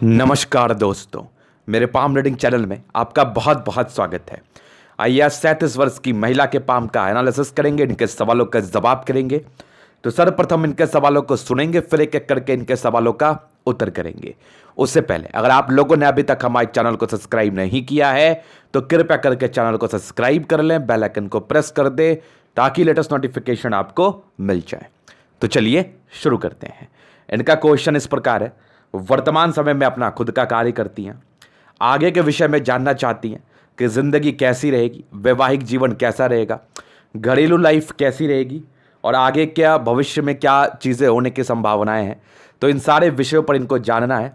नमस्कार दोस्तों, मेरे पाम रीडिंग चैनल में आपका बहुत बहुत स्वागत है। आइए आज 37 वर्ष की महिला के पाम का एनालिसिस करेंगे, इनके सवालों का जवाब करेंगे। तो सर्वप्रथम इनके सवालों को सुनेंगे, फिर एक एक करके इनके सवालों का उत्तर करेंगे। उससे पहले अगर आप लोगों ने अभी तक हमारे चैनल को सब्सक्राइब नहीं किया है तो कृपया करके चैनल को सब्सक्राइब कर लें, बेल आइकन को प्रेस कर दें ताकि लेटेस्ट नोटिफिकेशन आपको मिल जाए। तो चलिए शुरू करते हैं। इनका क्वेश्चन इस प्रकार है, वर्तमान समय में अपना खुद का कार्य करती हैं, आगे के विषय में जानना चाहती हैं कि ज़िंदगी कैसी रहेगी, वैवाहिक जीवन कैसा रहेगा, घरेलू लाइफ कैसी रहेगी और आगे क्या भविष्य में क्या चीज़ें होने की संभावनाएं हैं। तो इन सारे विषयों पर इनको जानना है।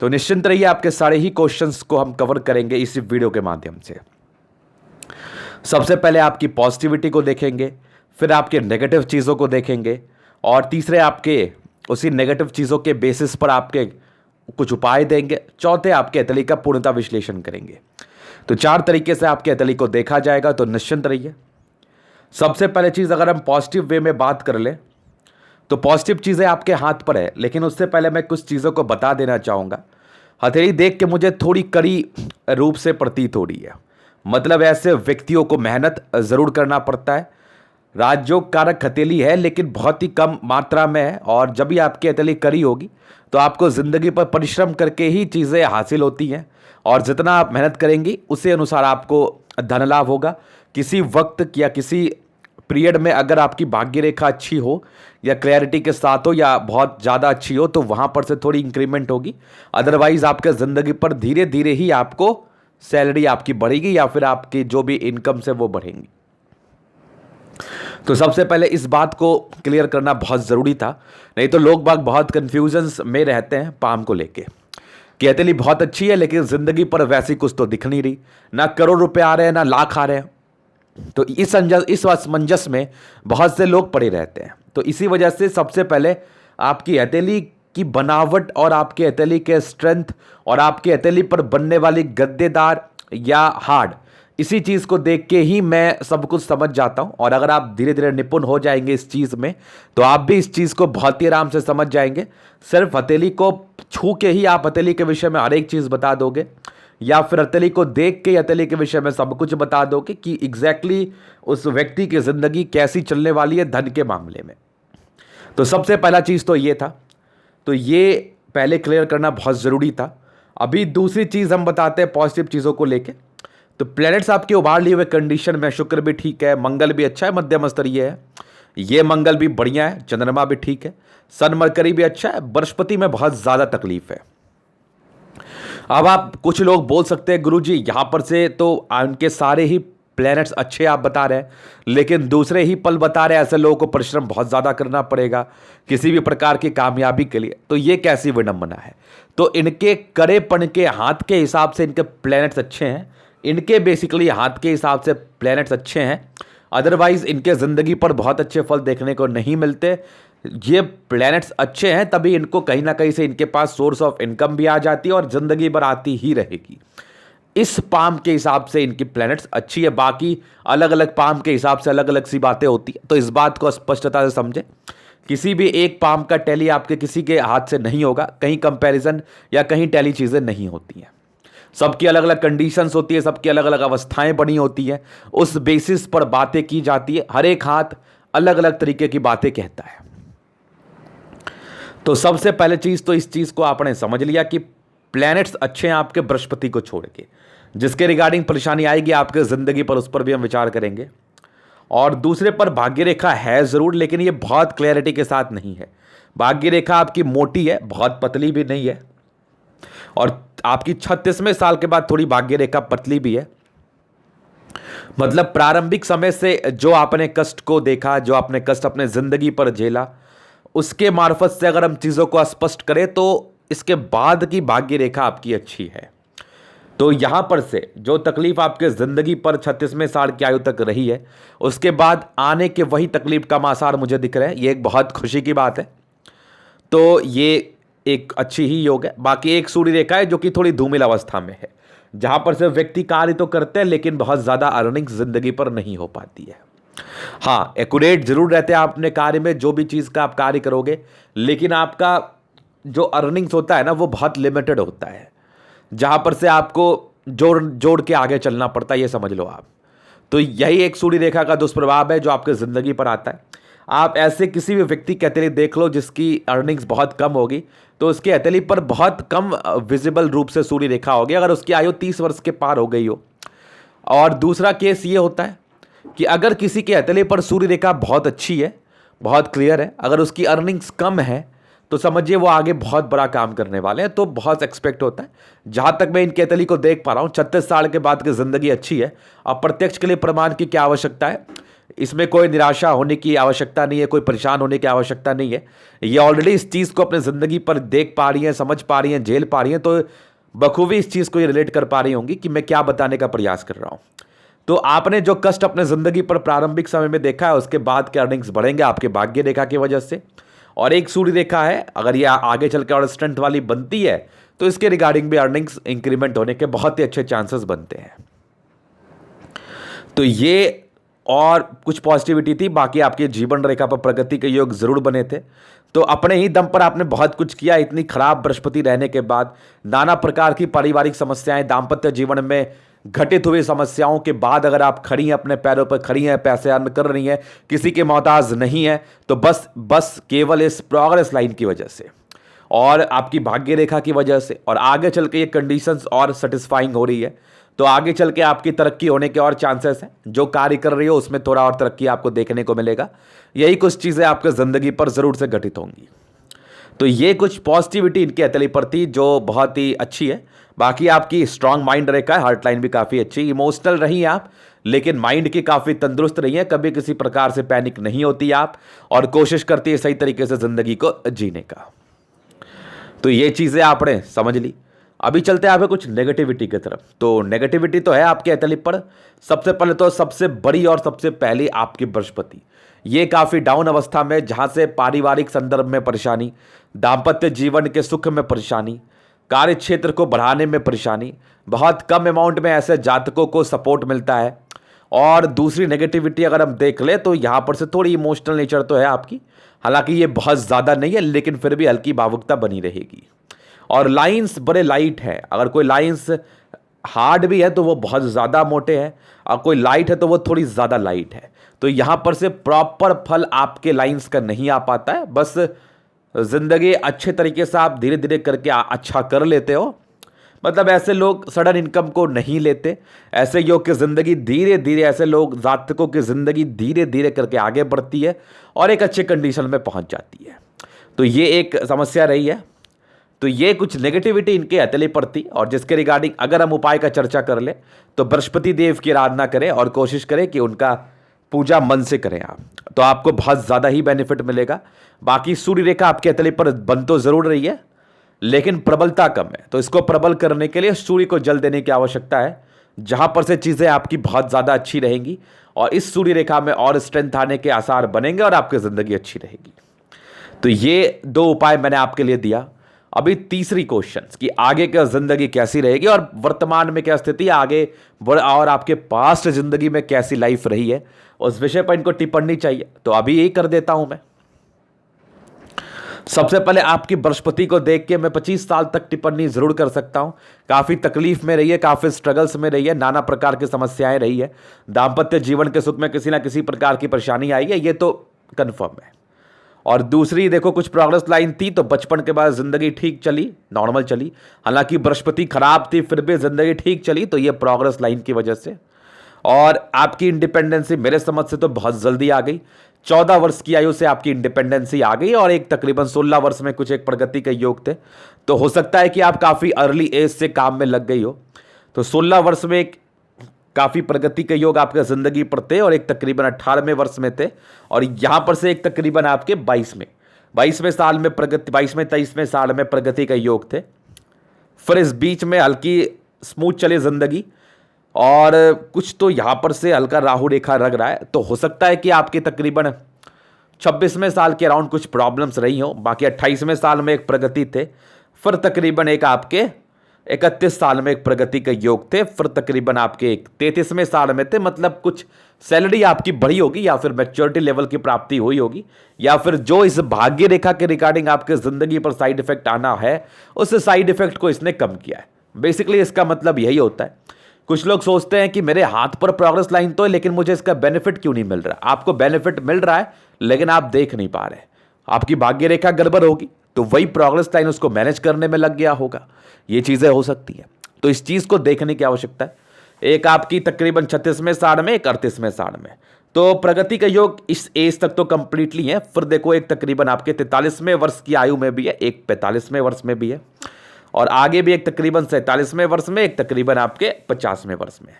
तो निश्चिंत रहिए, आपके सारे ही क्वेश्चंस को हम कवर करेंगे इस वीडियो के माध्यम से। सबसे पहले आपकी पॉजिटिविटी को देखेंगे, फिर आपके नेगेटिव चीज़ों को देखेंगे और तीसरे आपके उसी नेगेटिव चीज़ों के बेसिस पर आपके कुछ उपाय देंगे। चौथे आपके एतली का पूर्णता विश्लेषण करेंगे। तो 4 तरीके से आपके एतली को देखा जाएगा, तो निश्चिंत रहिए। सबसे पहले चीज़ अगर हम पॉजिटिव वे में बात कर लें तो पॉजिटिव चीज़ें आपके हाथ पर है, लेकिन उससे पहले मैं कुछ चीज़ों को बता देना चाहूँगा। हथेली देख के मुझे थोड़ी कड़ी रूप से प्रतीत हो रही है, मतलब ऐसे व्यक्तियों को मेहनत ज़रूर करना पड़ता है। राजयोग कारक हथेली है लेकिन बहुत ही कम मात्रा में है, और जब भी आपकी हथेली कड़ी होगी तो आपको ज़िंदगी पर परिश्रम करके ही चीज़ें हासिल होती हैं, और जितना आप मेहनत करेंगी उसी अनुसार आपको धन लाभ होगा। किसी वक्त या किसी पीरियड में अगर आपकी भाग्य रेखा अच्छी हो या क्लैरिटी के साथ हो या बहुत ज़्यादा अच्छी हो तो वहाँ पर से थोड़ी इंक्रीमेंट होगी। अदरवाइज़ आपके ज़िंदगी पर धीरे धीरे ही आपको सैलरी आपकी बढ़ेगी या फिर आपकी जो भी इनकम से वो बढ़ेंगी। तो सबसे पहले इस बात को क्लियर करना बहुत ज़रूरी था, नहीं तो लोग बाग बहुत कन्फ्यूजन्स में रहते हैं पाम को लेके कि हथेली बहुत अच्छी है लेकिन ज़िंदगी पर वैसी कुछ तो दिख नहीं रही, ना करोड़ रुपए आ रहे हैं ना लाख आ रहे हैं। तो इस असमंजस में बहुत से लोग पड़े रहते हैं। तो इसी वजह से सबसे पहले आपकी हथेली की बनावट और आपके हथेली के स्ट्रेंथ और आपके हथेली पर बनने वाली गद्देदार या हार्ड, इसी चीज़ को देख के ही मैं सब कुछ समझ जाता हूं। और अगर आप धीरे धीरे निपुण हो जाएंगे इस चीज़ में तो आप भी इस चीज़ को बहुत ही आराम से समझ जाएंगे। सिर्फ हथेली को छू के ही आप हथेली के विषय में हर एक चीज़ बता दोगे, या फिर हथेली को देख के हथेली के विषय में सब कुछ बता दोगे कि एग्जैक्टली उस व्यक्ति की ज़िंदगी कैसी चलने वाली है धन के मामले में। तो सबसे पहला चीज़ तो ये था, तो ये पहले क्लियर करना बहुत ज़रूरी था। अभी दूसरी चीज़ हम बताते हैं पॉजिटिव चीज़ों को लेके। तो प्लैनेट्स आपके उभार लिए हुए कंडीशन में, शुक्र भी ठीक है, मंगल भी अच्छा है, मध्यम स्तरीय है, ये मंगल भी बढ़िया है, चंद्रमा भी ठीक है, सन मरकरी भी अच्छा है, बृहस्पति में बहुत ज़्यादा तकलीफ है। अब आप कुछ लोग बोल सकते हैं गुरुजी यहाँ पर से तो उनके सारे ही प्लैनेट्स अच्छे आप बता रहे हैं लेकिन दूसरे ही पल बता रहे हैं, ऐसे लोगों को परिश्रम बहुत ज़्यादा करना पड़ेगा किसी भी प्रकार की कामयाबी के लिए। तो ये कैसी विडंबना है। तो इनके कड़ेपन के हाथ के हिसाब से इनके प्लैनेट्स अच्छे हैं, इनके बेसिकली हाथ के हिसाब से प्लैनेट्स अच्छे हैं, अदरवाइज इनके ज़िंदगी पर बहुत अच्छे फल देखने को नहीं मिलते। ये प्लैनेट्स अच्छे हैं तभी इनको कहीं ना कहीं से इनके पास सोर्स ऑफ इनकम भी आ जाती है और ज़िंदगी भर आती ही रहेगी। इस पाम के हिसाब से इनकी प्लैनेट्स अच्छी है, बाकी अलग अलग पाम के हिसाब से अलग अलग सी बातें होती है। तो इस बात को स्पष्टता से समझें, किसी भी एक पाम का टैली आपके किसी के हाथ से नहीं होगा, कहीं कंपैरिजन या कहीं टैली चीज़ें नहीं होती हैं। सबकी अलग अलग कंडीशंस होती है, सबकी अलग अलग अवस्थाएं बनी होती हैं, उस बेसिस पर बातें की जाती है। हर एक हाथ अलग अलग तरीके की बातें कहता है। तो सबसे पहले चीज़ तो इस चीज़ को आपने समझ लिया कि प्लैनेट्स अच्छे हैं आपके बृहस्पति को छोड़ के। जिसके रिगार्डिंग परेशानी आएगी आपके ज़िंदगी पर, उस पर भी हम विचार करेंगे। और दूसरे पर भाग्य रेखा है ज़रूर, लेकिन ये बहुत क्लैरिटी के साथ नहीं है। भाग्य रेखा आपकी मोटी है, बहुत पतली भी नहीं है, और आपकी 36वें साल के बाद थोड़ी भाग्य रेखा पतली भी है। मतलब प्रारंभिक समय से जो आपने कष्ट को देखा, जो आपने कष्ट अपने ज़िंदगी पर झेला, उसके मार्फत से अगर हम चीज़ों को स्पष्ट करें तो इसके बाद की भाग्य रेखा आपकी अच्छी है। तो यहाँ पर से जो तकलीफ आपके ज़िंदगी पर 36वें साल की आयु तक रही है, उसके बाद आने के वही तकलीफ का आसार मुझे दिख रहे हैं। ये एक बहुत खुशी की बात है। तो ये एक अच्छी ही योग है। बाकी एक सूर्य रेखा है जो कि थोड़ी धूमिल अवस्था में है, जहाँ पर से व्यक्ति कार्य तो करते हैं लेकिन बहुत ज़्यादा अर्निंग ज़िंदगी पर नहीं हो पाती है। हाँ, एक्यूरेट जरूर रहते हैं आप अपने कार्य में, जो भी चीज़ का आप कार्य करोगे, लेकिन आपका जो अर्निंग्स होता है ना वो बहुत लिमिटेड होता है, जहाँ पर से आपको जोड़ जोड़ के आगे चलना पड़ता है, ये समझ लो आप। तो यही एक सूर्य रेखा का दुष्प्रभाव है जो आपके ज़िंदगी पर आता है। आप ऐसे किसी भी व्यक्ति की हथेली देख लो जिसकी अर्निंग्स बहुत कम होगी, तो उसकी हथेली पर बहुत कम विजिबल रूप से सूर्य रेखा होगी अगर उसकी आयु 30 वर्ष के पार हो गई हो। और दूसरा केस ये होता है कि अगर किसी के हथेली पर सूर्य रेखा बहुत अच्छी है, बहुत क्लियर है, अगर उसकी अर्निंग्स कम है तो समझिए वो आगे बहुत बड़ा काम करने वाले हैं। तो बहुत एक्सपेक्ट होता है। जहाँ तक मैं इनकी हथेली को देख पा रहा हूँ, 36 साल के बाद की ज़िंदगी अच्छी है। अब प्रत्यक्ष के लिए प्रमाण की क्या आवश्यकता है, इसमें कोई निराशा होने की आवश्यकता नहीं है, कोई परेशान होने की आवश्यकता नहीं है। ये ऑलरेडी इस चीज़ को अपने ज़िंदगी पर देख पा रही हैं, समझ पा रही हैं, झेल पा रही हैं, तो बखूबी इस चीज़ को ये रिलेट कर पा रही होंगी कि मैं क्या बताने का प्रयास कर रहा हूँ। तो आपने जो कष्ट अपने ज़िंदगी पर प्रारंभिक समय में देखा है, उसके बाद के अर्निंग्स बढ़ेंगे आपके भाग्य रेखा की वजह से। और एक सूर्य रेखा है, अगर ये आगे चल के और स्ट्रेंथ वाली बनती है तो इसके रिगार्डिंग भी अर्निंग्स इंक्रीमेंट होने के बहुत ही अच्छे चांसेस बनते हैं। तो ये और कुछ पॉजिटिविटी थी। बाकी आपके जीवन रेखा पर प्रगति के योग जरूर बने थे। तो अपने ही दम पर आपने बहुत कुछ किया। इतनी खराब बृहस्पति रहने के बाद, नाना प्रकार की पारिवारिक समस्याएं, दाम्पत्य जीवन में घटित हुई समस्याओं के बाद अगर आप खड़ी हैं, अपने पैरों पर खड़ी हैं, पैसे अर्न कर रही हैं, किसी के मोहताज नहीं है, तो बस केवल इस प्रोग्रेस लाइन की वजह से और आपकी भाग्य रेखा की वजह से, और आगे चल के ये कंडीशंस और सेटिस्फाइंग हो रही है। तो आगे चल के आपकी तरक्की होने के और चांसेस हैं। जो कार्य कर रही हो उसमें थोड़ा और तरक्की आपको देखने को मिलेगा। यही कुछ चीज़ें आपके ज़िंदगी पर ज़रूर से घटित होंगी। तो ये कुछ पॉजिटिविटी इनकी हथेली पर थी जो बहुत ही अच्छी है। बाकी आपकी स्ट्रांग माइंड रेखा है, हार्ट लाइन भी काफ़ी अच्छी, इमोशनल रही हैं आप, लेकिन माइंड की काफ़ी तंदुरुस्त रही है। कभी किसी प्रकार से पैनिक नहीं होती आप, और कोशिश करती है सही तरीके से ज़िंदगी को जीने का। तो ये चीज़ें आपने समझ ली। अभी चलते हैं आपके कुछ नेगेटिविटी की तरफ। तो नेगेटिविटी तो है आपके हथेली पर। सबसे पहले तो सबसे बड़ी और सबसे पहली आपकी बृहस्पति, ये काफ़ी डाउन अवस्था में, जहाँ से पारिवारिक संदर्भ में परेशानी, दाम्पत्य जीवन के सुख में परेशानी, कार्य क्षेत्र को बढ़ाने में परेशानी, बहुत कम अमाउंट में ऐसे जातकों को सपोर्ट मिलता है। और दूसरी नेगेटिविटी अगर हम देख ले तो यहाँ पर से थोड़ी इमोशनल नेचर तो है आपकी, हालांकि ये बहुत ज़्यादा नहीं है, लेकिन फिर भी हल्की भावुकता बनी रहेगी। और लाइंस बड़े लाइट है। अगर कोई लाइंस हार्ड भी है तो वो बहुत ज़्यादा मोटे हैं, और कोई लाइट है तो वो थोड़ी ज़्यादा लाइट है। तो यहाँ पर से प्रॉपर फल आपके लाइंस का नहीं आ पाता है। बस ज़िंदगी अच्छे तरीके से आप धीरे धीरे करके अच्छा कर लेते हो। मतलब ऐसे लोग सडन इनकम को नहीं लेते। ऐसे योग की ज़िंदगी धीरे धीरे, ऐसे लोग जातकों की ज़िंदगी धीरे धीरे करके आगे बढ़ती है और एक अच्छे कंडीशन में पहुंच जाती है। तो ये एक समस्या रही है। तो ये कुछ नेगेटिविटी इनके हथेली पर थी, और जिसके रिगार्डिंग अगर हम उपाय का चर्चा कर ले तो बृहस्पति देव की आराधना करें और कोशिश करें कि उनका पूजा मन से करें आप, तो आपको बहुत ज़्यादा ही बेनिफिट मिलेगा। बाकी सूर्य रेखा आपके हथेली पर बन तो ज़रूर रही है, लेकिन प्रबलता कम है। तो इसको प्रबल करने के लिए सूर्य को जल देने की आवश्यकता है, जहां पर से चीज़ें आपकी बहुत ज़्यादा अच्छी रहेंगी और इस सूर्य रेखा में और स्ट्रेंथ आने के आसार बनेंगे और आपकी ज़िंदगी अच्छी रहेगी। तो ये 2 उपाय मैंने आपके लिए दिया। अभी तीसरी क्वेश्चन कि आगे की ज़िंदगी कैसी रहेगी और वर्तमान में क्या स्थिति है, आगे और आपके पास्ट ज़िंदगी में कैसी लाइफ रही है, उस विषय पर इनको टिप्पणी चाहिए। तो अभी यही कर देता हूं मैं। सबसे पहले आपकी बृहस्पति को देख के मैं 25 साल तक टिप्पणी जरूर कर सकता हूं। काफ़ी तकलीफ में रही है, काफ़ी स्ट्रगल्स में रही है, नाना प्रकार की समस्याएं रही है, दाम्पत्य जीवन के सुख में किसी ना किसी प्रकार की परेशानी आई है, ये तो कन्फर्म है। और दूसरी देखो, कुछ प्रोग्रेस लाइन थी तो बचपन के बाद ज़िंदगी ठीक चली, नॉर्मल चली। हालांकि बृहस्पति खराब थी फिर भी ज़िंदगी ठीक चली, तो ये प्रोग्रेस लाइन की वजह से। और आपकी इंडिपेंडेंसी मेरे समझ से तो बहुत जल्दी आ गई। 14 वर्ष की आयु से आपकी इंडिपेंडेंसी आ गई, और एक तकरीबन 16 वर्ष में कुछ एक प्रगति के योग थे। तो हो सकता है कि आप काफ़ी अर्ली एज से काम में लग गई हो। तो 16 वर्ष में एक काफ़ी प्रगति के योग आपके ज़िंदगी पर थे, और एक तकरीबन 18वें वर्ष में थे, और यहाँ पर से एक तकरीबन आपके 22वें साल में प्रगति, 23वें साल में प्रगति के योग थे। फिर इस बीच में हल्की स्मूथ चले ज़िंदगी, और कुछ तो यहाँ पर से हल्का राहु रेखा लग रहा है। तो हो सकता है कि आपके तकरीबन 26वें साल के अराउंड कुछ प्रॉब्लम्स रही हो। बाकी 28वें साल में एक प्रगति थे, फिर तकरीबन एक आपके 31 साल में एक प्रगति के योग थे, फिर तकरीबन आपके 33वें साल में थे, मतलब कुछ सैलरी आपकी बढ़ी होगी या फिर मैच्योरिटी लेवल की प्राप्ति हुई होगी, या फिर जो इस भाग्य रेखा के रिगार्डिंग आपके जिंदगी पर साइड इफेक्ट आना है उस साइड इफेक्ट को इसने कम किया है। बेसिकली इसका मतलब यही होता है। कुछ लोग सोचते हैं कि मेरे हाथ पर प्रोग्रेस लाइन तो है लेकिन मुझे इसका बेनिफिट क्यों नहीं मिल रहा। आपको बेनिफिट मिल रहा है लेकिन आप देख नहीं पा रहे। आपकी भाग्य रेखा गड़बड़ होगी तो वही प्रोग्रेस लाइन उसको मैनेज करने में लग गया होगा। ये चीजें हो सकती हैं, तो इस चीज को देखने की आवश्यकता है। एक आपकी तकरीबन 36वें साल में, एक 38वें साल में, तो प्रगति का योग इस एज तक तो कंप्लीटली है। फिर देखो एक तकरीबन आपके 43वें वर्ष की आयु में भी है, एक 45वें वर्ष में भी है, और आगे भी एक तकरीबन 47वें वर्ष में, एक तकरीबन आपके 50वें वर्ष में।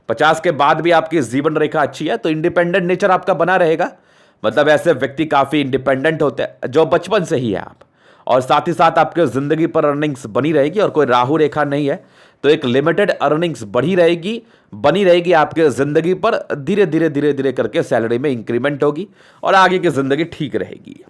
50 के बाद भी आपकी जीवन रेखा अच्छी है तो इंडिपेंडेंट नेचर आपका बना रहेगा। मतलब ऐसे व्यक्ति काफी इंडिपेंडेंट होते हैं जो बचपन से ही है आप, और साथ ही साथ आपके जिंदगी पर अर्निंग्स बनी रहेगी, और कोई राहु रेखा नहीं है तो एक लिमिटेड अर्निंग्स बढ़ी रहेगी, बनी रहेगी आपके जिंदगी पर। धीरे धीरे धीरे धीरे करके सैलरी में इंक्रीमेंट होगी और आगे की जिंदगी ठीक रहेगी।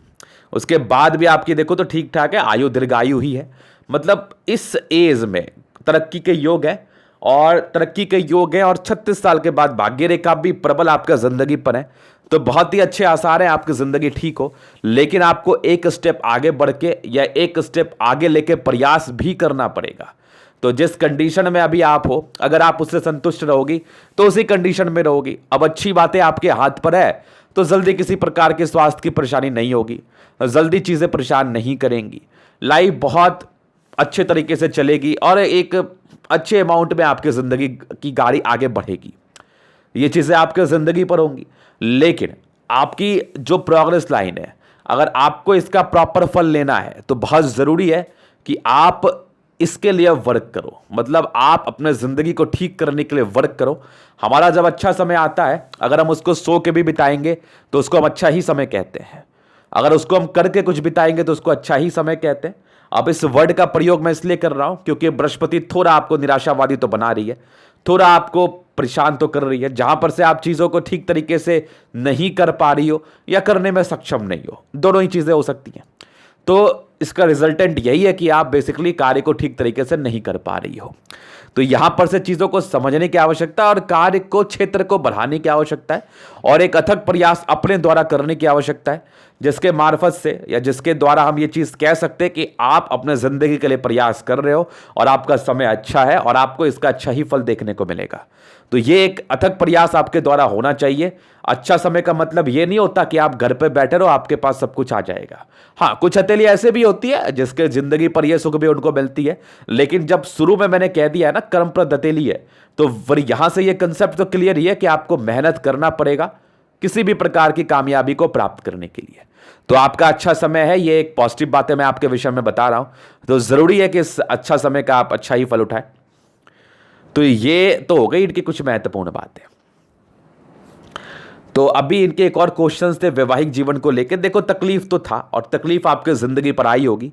उसके बाद भी आपकी देखो तो ठीक ठाक है, आयु दीर्घायु ही है। मतलब इस एज में तरक्की के योग है, और तरक्की के योग है, और 36 साल के बाद भाग्य रेखा भी प्रबल आपका जिंदगी पर है, तो बहुत ही अच्छे आसार हैं आपकी जिंदगी ठीक हो। लेकिन आपको एक स्टेप आगे बढ़ के या एक स्टेप आगे लेके प्रयास भी करना पड़ेगा। तो जिस कंडीशन में अभी आप हो, अगर आप उससे संतुष्ट रहोगी तो उसी कंडीशन में रहोगी। अब अच्छी बातें आपके हाथ पर है तो जल्दी किसी प्रकार के स्वास्थ्य की परेशानी नहीं होगी, जल्दी चीजें परेशान नहीं करेंगी, लाइफ बहुत अच्छे तरीके से चलेगी और एक अच्छे अमाउंट में आपकी जिंदगी की गाड़ी आगे बढ़ेगी। ये चीजें आपके जिंदगी पर होंगी। लेकिन आपकी जो प्रोग्रेस लाइन है, अगर आपको इसका प्रॉपर फल लेना है तो बहुत जरूरी है कि आप इसके लिए वर्क करो। मतलब आप अपने जिंदगी को ठीक करने के लिए वर्क करो। हमारा जब अच्छा समय आता है, अगर हम उसको सो के भी बिताएंगे तो उसको हम अच्छा ही समय कहते हैं, अगर उसको हम करके कुछ बिताएंगे तो उसको अच्छा ही समय कहते हैं। अब इस वर्ड का प्रयोग मैं इसलिए कर रहा हूं क्योंकि बृहस्पति थोड़ा आपको निराशावादी तो बना रही है, थोड़ा आपको परेशान तो कर रही है, जहां पर से आप चीजों को ठीक तरीके से नहीं कर पा रही हो या करने में सक्षम नहीं हो, दोनों ही चीजें हो सकती हैं। तो इसका रिजल्टेंट यही है कि आप बेसिकली कार्य को ठीक तरीके से नहीं कर पा रही हो। तो यहां पर से चीजों को समझने की आवश्यकता है और कार्य को क्षेत्र को बढ़ाने की आवश्यकता है, और एक अथक प्रयास अपने द्वारा करने की आवश्यकता है, जिसके मार्फत से या जिसके द्वारा हम ये चीज कह सकते हैं कि आप अपने जिंदगी के लिए प्रयास कर रहे हो और आपका समय अच्छा है और आपको इसका अच्छा ही फल देखने को मिलेगा। तो ये एक अथक प्रयास आपके द्वारा होना चाहिए। अच्छा समय का मतलब ये नहीं होता कि आप घर पे बैठे रहो आपके पास सब कुछ आ जाएगा। हाँ, कुछ हथेली ऐसे भी होती है जिसके जिंदगी पर यह सुख भी उनको मिलती है, लेकिन जब शुरू में मैंने कह दिया है ना कर्मप्रद हथेली है, तो यहां से ये कंसेप्ट तो क्लियर ही है कि आपको मेहनत करना पड़ेगा किसी भी प्रकार की कामयाबी को प्राप्त करने के लिए। तो आपका अच्छा समय है, ये एक पॉजिटिव बात है, मैं आपके विषय में बता रहा हूं। तो जरूरी है कि इस अच्छा समय का आप अच्छा ही फल उठाएं। तो ये तो हो गई इनकी कुछ महत्वपूर्ण बातें। तो अभी इनके एक और क्वेश्चंस थे वैवाहिक जीवन को लेकर। देखो तकलीफ तो था और तकलीफ आपके जिंदगी पर आई होगी,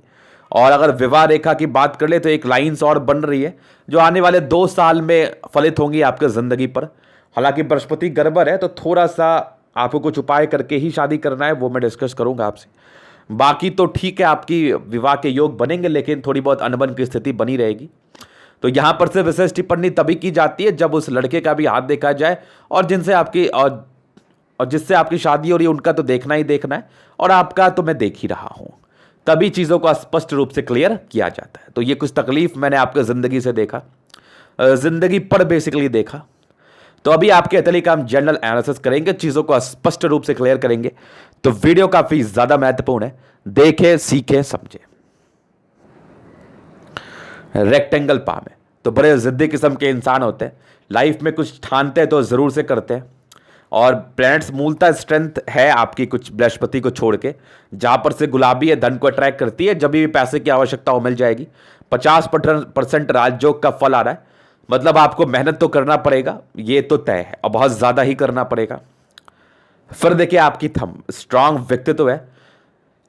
और अगर विवाह रेखा की बात कर ले तो एक लाइन्स और बन रही है जो आने वाले 2 साल में फलित होंगी आपके जिंदगी पर। हालांकि बृहस्पति गड़बड़ है तो थोड़ा सा आपको कुछ उपाय करके ही शादी करना है, वो मैं डिस्कस करूंगा आपसे। बाकी तो ठीक है, आपकी विवाह के योग बनेंगे, लेकिन थोड़ी बहुत अनबन की स्थिति बनी रहेगी। तो यहां पर से विशेष टिप्पणी तभी की जाती है जब उस लड़के का भी हाथ देखा जाए, और जिनसे आपकी और जिससे आपकी शादी हो रही है उनका तो देखना ही देखना है, और आपका तो मैं देख ही रहा हूं, तभी चीजों को स्पष्ट रूप से क्लियर किया जाता है। तो ये कुछ तकलीफ मैंने आपके जिंदगी से देखा, जिंदगी पर बेसिकली देखा। तो अभी आपके हथेली का हम जनरल एनालिसिस करेंगे, चीजों को स्पष्ट रूप से क्लियर करेंगे। तो वीडियो काफी ज्यादा महत्वपूर्ण है, देखे सीखे समझे। रेक्टेंगल पाम है तो बड़े जिद्दी किस्म के इंसान होते हैं, लाइफ में कुछ ठानते हैं तो जरूर से करते हैं। और प्लैनेट्स मूलतः स्ट्रेंथ है आपकी कुछ बृहस्पति को छोड़ के, जहां पर से गुलाबी है धन को अट्रैक्ट करती है, जब भी पैसे की आवश्यकता हो मिल जाएगी। 50% राजयोग का फल आ रहा है, मतलब आपको मेहनत तो करना पड़ेगा, ये तो तय है, और बहुत ज्यादा ही करना पड़ेगा। फिर देखिए आपकी थंब स्ट्रांग व्यक्तित्व है।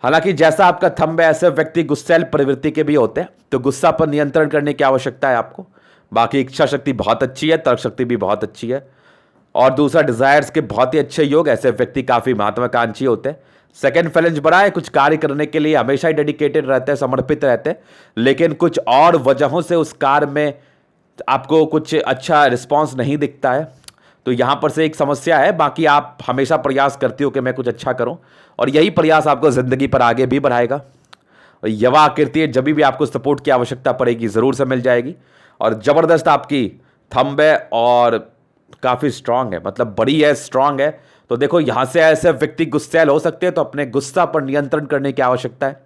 हालांकि जैसा आपका थंब है ऐसे व्यक्ति गुस्सैल प्रवृत्ति के भी होते हैं, तो गुस्सा पर नियंत्रण करने की आवश्यकता है आपको। बाकी इच्छा शक्ति बहुत अच्छी है, तर्क शक्ति भी बहुत अच्छी है, और दूसरा डिजायर्स के बहुत ही अच्छे योग। ऐसे व्यक्ति काफी महत्वाकांक्षी होते हैं, सेकंड फ्लैंज बड़ा है, कुछ कार्य करने के लिए हमेशा ही डेडिकेटेड रहते हैं, समर्पित रहते हैं, लेकिन कुछ और वजहों से उस कार्य में आपको कुछ अच्छा रिस्पॉन्स नहीं दिखता है। तो यहां पर से एक समस्या है। बाकी आप हमेशा प्रयास करती हो कि मैं कुछ अच्छा करूं, और यही प्रयास आपको जिंदगी पर आगे भी बढ़ाएगा। और यवा आकृति है, जब भी आपको सपोर्ट की आवश्यकता पड़ेगी ज़रूर से मिल जाएगी। और ज़बरदस्त आपकी थंब है और काफ़ी स्ट्रांग है, मतलब बड़ी है, स्ट्रांग है। तो देखो यहां से ऐसे व्यक्ति गुस्सैल हो सकते हैं, तो अपने गुस्सा पर नियंत्रण करने की आवश्यकता है।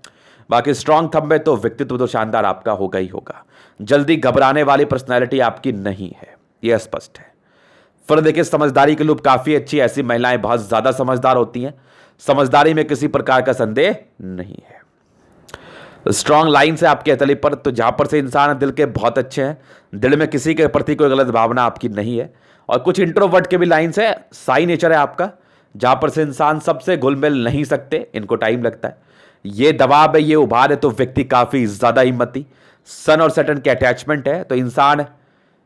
बाकी स्ट्रांग थंब है तो व्यक्तित्व तो शानदार आपका होगा ही होगा। जल्दी घबराने वाली पर्सनैलिटी आपकी नहीं है, यह स्पष्ट है। फिर देखिए समझदारी की लूप काफ़ी अच्छी है। ऐसी महिलाएं बहुत ज़्यादा समझदार होती हैं, समझदारी में किसी प्रकार का संदेह नहीं है। स्ट्रॉन्ग लाइन से आपके हथेली पर, तो जहां पर से इंसान दिल के बहुत अच्छे हैं, दिल में किसी के प्रति कोई गलत भावना आपकी नहीं है। और कुछ इंट्रोवर्ट के भी लाइन्स है, साई नेचर है आपका, जहां पर से इंसान सबसे घुल मिल नहीं सकते, इनको टाइम लगता है। ये दबाव है, ये उभार है, तो व्यक्ति काफ़ी ज़्यादा हिम्मती। सन और सैटर्न के अटैचमेंट है, तो इंसान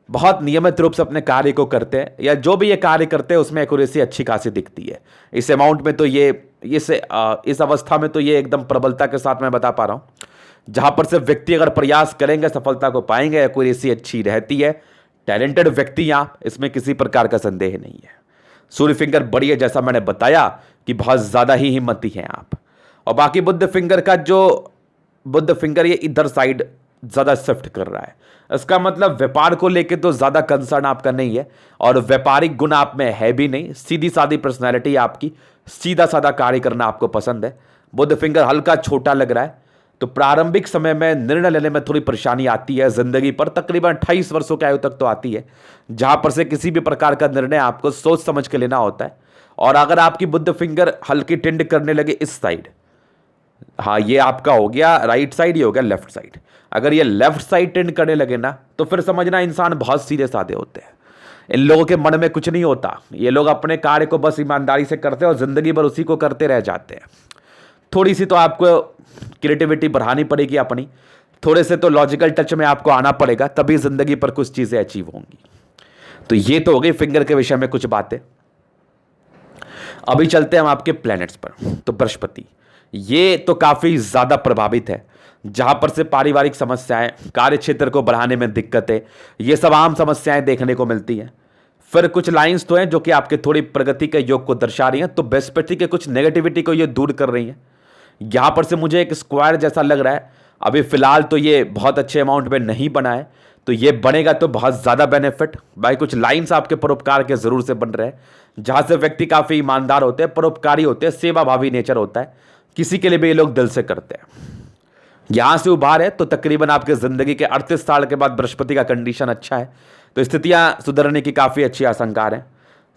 बहुत नियमित रूप से अपने कार्य को करते हैं, या जो भी ये कार्य करते हैं उसमें एक्यूरेसी अच्छी खासी दिखती है। इस अमाउंट में तो इस अवस्था में तो ये एकदम प्रबलता के साथ मैं बता पा रहा हूं। जहां पर से व्यक्ति अगर प्रयास करेंगे सफलता को पाएंगे, एक्यूरेसी अच्छी रहती है। टैलेंटेड व्यक्ति यहां, इसमें किसी प्रकार का संदेह नहीं है। सूर्य फिंगर बड़ी है, जैसा मैंने बताया कि बहुत ज़्यादा ही हिम्मती हैं आप। और बाकी बुद्ध फिंगर ये इधर साइड ज़्यादा शिफ्ट कर रहा है। इसका मतलब व्यापार को लेकर तो ज़्यादा कंसर्न आपका नहीं है, और व्यापारिक गुण आप में है भी नहीं। सीधी सादी पर्सनैलिटी आपकी, सीधा साधा कार्य करना आपको पसंद है। बुद्ध फिंगर हल्का छोटा लग रहा है, तो प्रारंभिक समय में निर्णय लेने में थोड़ी परेशानी आती है जिंदगी पर। तकरीबन 28 वर्षों की आयु तक तो आती है, जहां पर से किसी भी प्रकार का निर्णय आपको सोच समझ के लेना होता है। और अगर आपकी बुद्ध फिंगर हल्की टिंड करने लगे इस साइड, हाँ ये आपका हो गया राइट साइड, ये हो गया लेफ्ट साइड। अगर ये लेफ्ट साइड टेंड करने लगे ना, तो फिर समझना इंसान बहुत सीधे साधे होते हैं। इन लोगों के मन में कुछ नहीं होता। ये लोग अपने कार्य को बस ईमानदारी से करते हैं और जिंदगी भर उसी को करते रह जाते हैं। थोड़ी सी तो आपको क्रिएटिविटी बढ़ानी पड़ेगी अपनी, थोड़े से तो लॉजिकल टच में आपको आना पड़ेगा, तभी जिंदगी पर कुछ चीजें अचीव होंगी। तो ये तो हो गई फिंगर के विषय में कुछ बातें। अभी चलते हैं हम आपके प्लैनेट्स पर। तो बृहस्पति ये तो काफी ज्यादा प्रभावित है, जहां पर से पारिवारिक समस्याएं, कार्य क्षेत्र को बढ़ाने में दिक्कतें, ये सब आम समस्याएं देखने को मिलती हैं। फिर कुछ लाइंस तो हैं जो कि आपके थोड़ी प्रगति के योग को दर्शा रही हैं, तो बृहस्पति के कुछ नेगेटिविटी को ये दूर कर रही हैं। यहां पर से मुझे एक स्क्वायर जैसा लग रहा है। अभी फिलहाल तो ये बहुत अच्छे अमाउंट में नहीं बना है, तो ये बनेगा तो बहुत ज्यादा बेनिफिट। भाई कुछ लाइंस आपके परोपकार के जरूर से बन रहे हैं, जहां से व्यक्ति काफी ईमानदार होते हैं, परोपकारी होते हैं, सेवाभावी नेचर होता है, किसी के लिए भी ये लोग दिल से करते हैं। यहां से उभार है, तो तकरीबन आपके जिंदगी के 38 साल के बाद बृहस्पति का कंडीशन अच्छा है, तो स्थितियां सुधरने की काफी अच्छी आशंका है।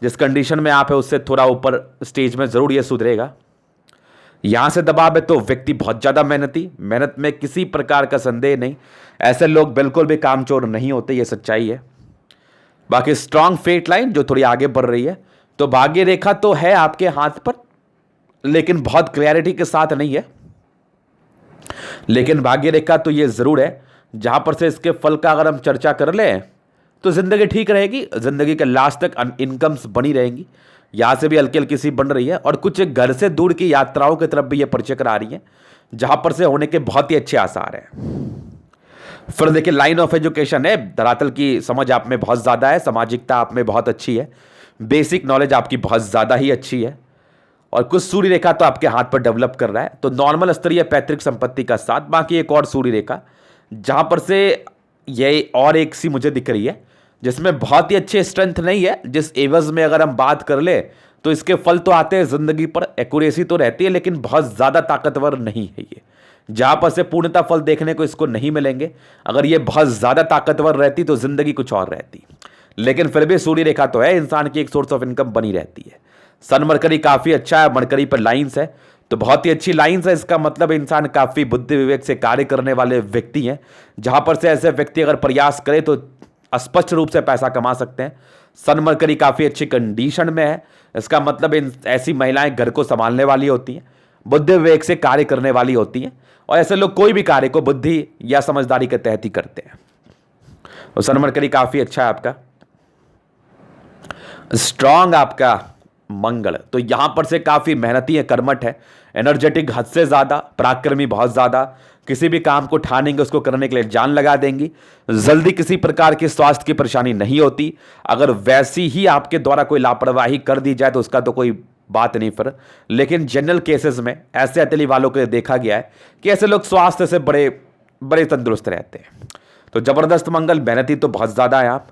जिस कंडीशन में आप है उससे थोड़ा ऊपर स्टेज में जरूर ये सुधरेगा। यहां से दबाव है, तो व्यक्ति बहुत ज्यादा मेहनती, मेहनत में किसी प्रकार का संदेह नहीं। ऐसे लोग बिल्कुल भी कामचोर नहीं होते, ये सच्चाई है। बाकी स्ट्रांग फेट लाइन जो थोड़ी आगे बढ़ रही है, तो भाग्य रेखा तो है आपके हाथ पर, लेकिन बहुत क्लैरिटी के साथ नहीं है। लेकिन भाग्य रेखा तो ये जरूर है, जहां पर से इसके फल का अगर हम चर्चा कर लें तो जिंदगी ठीक रहेगी, जिंदगी के लास्ट तक इनकम्स बनी रहेंगी। यहां से भी हल्की हल्की सी बन रही है, और कुछ घर से दूर की यात्राओं की तरफ भी ये परिचय करा रही है, जहां पर से होने के बहुत ही अच्छे आसार हैं। फिर देखिए लाइन ऑफ एजुकेशन है, धरातल की समझ आप में बहुत ज्यादा है, सामाजिकता आप में बहुत अच्छी है, बेसिक नॉलेज आपकी बहुत ज्यादा ही अच्छी है। और कुछ सूर्य रेखा तो आपके हाथ पर डेवलप कर रहा है, तो नॉर्मल स्तरीय पैतृक संपत्ति का साथ, बाकी एक और सूर्य रेखा जहां पर से ये और एक सी मुझे दिख रही है, जिसमें बहुत ही अच्छे स्ट्रेंथ नहीं है। जिस एवज में अगर हम बात कर ले तो इसके फल तो आते हैं जिंदगी पर, एक्यूरेसी तो रहती है, लेकिन बहुत ज्यादा ताकतवर नहीं है ये। जहां पर से पूर्णता फल देखने को इसको नहीं मिलेंगे। अगर ये बहुत ज्यादा ताकतवर रहती तो जिंदगी कुछ और रहती, लेकिन फिर भी सूर्य रेखा तो है, इंसान की एक सोर्स ऑफ इनकम बनी रहती है। सन मरकरी काफी अच्छा है, मरकरी पर लाइंस है, तो बहुत ही अच्छी लाइंस है। इसका मतलब इंसान काफी बुद्धि विवेक से कार्य करने वाले व्यक्ति हैं, जहां पर से ऐसे व्यक्ति अगर प्रयास करे तो स्पष्ट रूप से पैसा कमा सकते हैं। सन मरकरी काफी अच्छी कंडीशन में है, इसका मतलब ऐसी महिलाएं घर को संभालने वाली होती हैं, बुद्धि विवेक से कार्य करने वाली होती हैं, और ऐसे लोग कोई भी कार्य को बुद्धि या समझदारी के तहत ही करते हैं। तो सन मरकरी काफी अच्छा है आपका। स्ट्रांग आपका मंगल, तो यहां पर से काफी मेहनती है, कर्मठ है, एनर्जेटिक हद से ज़्यादा, पराक्रमी बहुत ज़्यादा, किसी भी काम को ठानेंगे उसको करने के लिए जान लगा देंगी, जल्दी किसी प्रकार की स्वास्थ्य की परेशानी नहीं होती। अगर वैसी ही आपके द्वारा कोई लापरवाही कर दी जाए तो उसका तो कोई बात नहीं फिर, लेकिन जनरल केसेस में ऐसे हथेली वालों को देखा गया है कि ऐसे लोग स्वास्थ्य से बड़े बड़े तंदुरुस्त रहते हैं। तो जबरदस्त मंगल, मेहनती तो बहुत ज़्यादा है आप।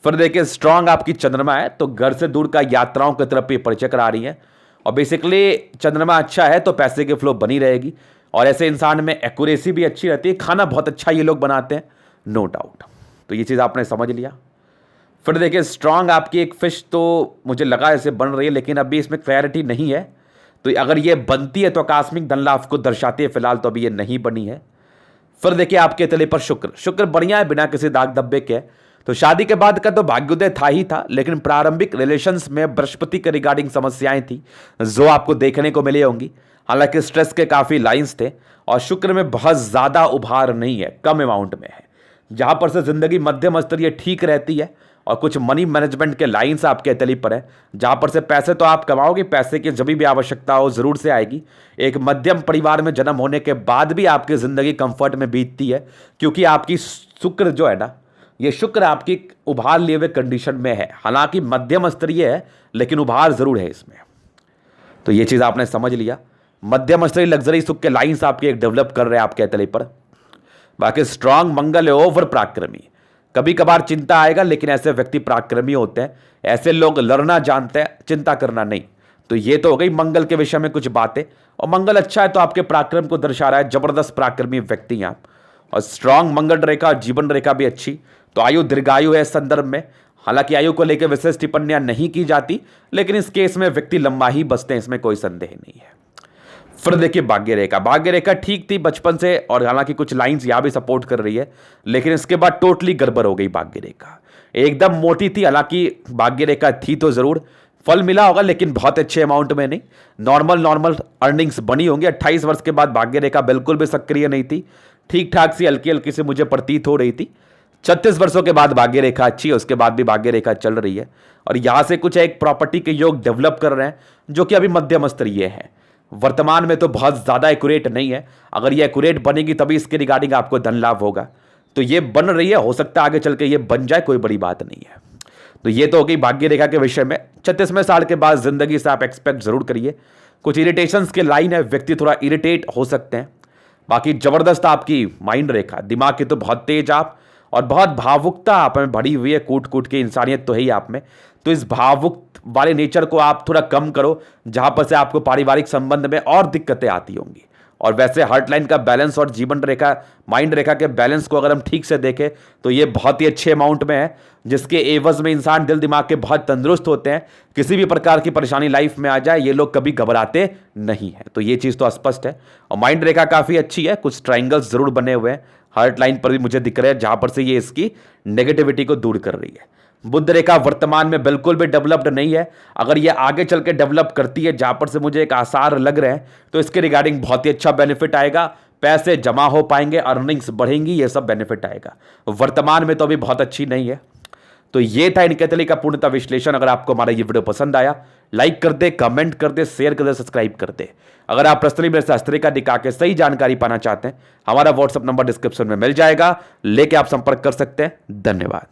फिर देखिए स्ट्रांग आपकी चंद्रमा है, तो घर से दूर का यात्राओं की तरफ ये परिचय करा रही है। और बेसिकली चंद्रमा अच्छा है तो पैसे की फ्लो बनी रहेगी, और ऐसे इंसान में एक्यूरेसी भी अच्छी रहती है। खाना बहुत अच्छा ये लोग बनाते हैं, नो डाउट। तो ये चीज़ आपने समझ लिया। फिर देखिए स्ट्रांग आपकी एक फिश तो मुझे लगा ऐसे बन रही है, लेकिन अभी इसमें क्लैरिटी नहीं है। तो अगर ये बनती है तो आकस्मिक धन लाभ को दर्शाती है, फिलहाल तो अभी ये नहीं बनी है। फिर देखिए आपके तले पर शुक्र बढ़िया है, बिना किसी दाग धब्बे के। तो शादी के बाद का तो भाग्योदय था ही था, लेकिन प्रारंभिक रिलेशंस में बृहस्पति के रिगार्डिंग समस्याएं थी जो आपको देखने को मिली होंगी। हालांकि स्ट्रेस के काफी लाइंस थे, और शुक्र में बहुत ज्यादा उभार नहीं है, कम अमाउंट में है, जहां पर से जिंदगी मध्यम स्तरीय ठीक रहती है। और कुछ मनी मैनेजमेंट के लाइंस आपके तली पर है, जहां पर से पैसे तो आप कमाओगे, पैसे की जब भी आवश्यकता हो जरूर से आएगी। एक मध्यम परिवार में जन्म होने के बाद भी आपकी जिंदगी कंफर्ट में बीतती है, क्योंकि आपकी शुक्र जो है ना, ये शुक्र आपकी उभार लिए हुए कंडीशन में है। हालांकि मध्यम स्तरीय है, लेकिन उभार जरूर है इसमें। तो ये चीज आपने समझ लिया। मध्यम स्तरीय लग्जरी सुख के लाइंस आपके एक डेवलप कर रहे हैं आपके तले पर। बाकी स्ट्रांग मंगल है, ओवर पराक्रमी। कभी कभार चिंता आएगा, लेकिन ऐसे व्यक्ति पराक्रमी होते हैं। ऐसे लोग लड़ना जानते हैं, चिंता करना नहीं। तो ये तो हो गई मंगल के विषय में कुछ बातें। और मंगल अच्छा है तो आपके पराक्रम को दर्शा रहा है, जबरदस्त पराक्रमी व्यक्ति हैं आप। और स्ट्रांग मंगल रेखा, जीवन रेखा भी अच्छी। तो आयु दीर्घायु है इस संदर्भ में। हालांकि आयु को लेकर विशेष टिप्पणियां नहीं की जाती, लेकिन इस केस में व्यक्ति लंबा ही बचते हैं, इसमें कोई संदेह नहीं है। फिर देखिए भाग्य रेखा ठीक थी बचपन से, और हालांकि कुछ लाइंस यहां भी सपोर्ट कर रही है, लेकिन इसके बाद टोटली गड़बड़ हो गई। भाग्य रेखा एकदम मोटी थी, हालांकि भाग्य रेखा थी तो जरूर फल मिला होगा, लेकिन बहुत अच्छे अमाउंट में नहीं। नॉर्मल अर्निंग्स बनी होंगी। 28 वर्ष के बाद भाग्य रेखा बिल्कुल भी सक्रिय नहीं थी, ठीक ठाक सी हल्की हल्की से मुझे प्रतीत हो रही थी। 36 वर्षों के बाद भाग्य रेखा अच्छी है, उसके बाद भी भाग्य रेखा चल रही है। और यहां से कुछ एक प्रॉपर्टी के योग डेवलप कर रहे हैं, जो कि अभी मध्यम स्तरीय है। वर्तमान में तो बहुत ज्यादा एक्यूरेट नहीं है। अगर ये एक्यूरेट बनेगी तभी इसके रिगार्डिंग आपको धन लाभ होगा। तो ये बन रही है, हो सकता है आगे चल के ये बन जाए, कोई बड़ी बात नहीं है। तो ये तो हो गई भाग्य रेखा के विषय में। 36वें साल के बाद जिंदगी से आप एक्सपेक्ट जरूर करिए। कुछ इरिटेशंस के लाइन है, व्यक्ति थोड़ा इरिटेट हो सकते हैं। बाकी जबरदस्त आपकी माइंड रेखा, दिमाग की तो बहुत तेज आप, और बहुत भावुकता आप में भरी हुई है। कूट कूट के इंसानियत तो है ही आप में। तो इस भावुक वाले नेचर को आप थोड़ा कम करो, जहां पर से आपको पारिवारिक संबंध में और दिक्कतें आती होंगी। और वैसे हार्ट लाइन का बैलेंस और जीवन रेखा माइंड रेखा के बैलेंस को अगर हम ठीक से देखें तो ये बहुत ही अच्छे अमाउंट में है, जिसके एवज में इंसान दिल दिमाग के बहुत तंदुरुस्त होते हैं। किसी भी प्रकार की परेशानी लाइफ में आ जाए, ये लोग कभी घबराते नहीं है। तो ये चीज़ तो स्पष्ट है। और माइंड रेखा काफ़ी अच्छी है, कुछ ट्राइंगल्स जरूर बने हुए हैं हार्ट लाइन पर भी मुझे दिख रहे हैं, जहां पर से ये इसकी नेगेटिविटी को दूर कर रही है। बुध रेखा वर्तमान में बिल्कुल भी डेवलप्ड नहीं है। अगर ये आगे चल के डेवलप करती है, जहां पर से मुझे एक आसार लग रहे हैं, तो इसके रिगार्डिंग बहुत ही अच्छा बेनिफिट आएगा। पैसे जमा हो पाएंगे, अर्निंग्स बढ़ेंगी, ये सब बेनिफिट आएगा। वर्तमान में तो अभी बहुत अच्छी नहीं है। तो ये था इनके तले का पूर्णतः विश्लेषण। अगर आपको हमारा ये वीडियो पसंद आया, लाइक कर दे, कमेंट कर दे, शेयर कर दे, सब्सक्राइब कर दे। अगर आप पर्सनली मेरे से हस्तरेखा दिखा के सही जानकारी पाना चाहते हैं, हमारा व्हाट्सएप नंबर डिस्क्रिप्शन में मिल जाएगा, लेके आप संपर्क कर सकते हैं। धन्यवाद।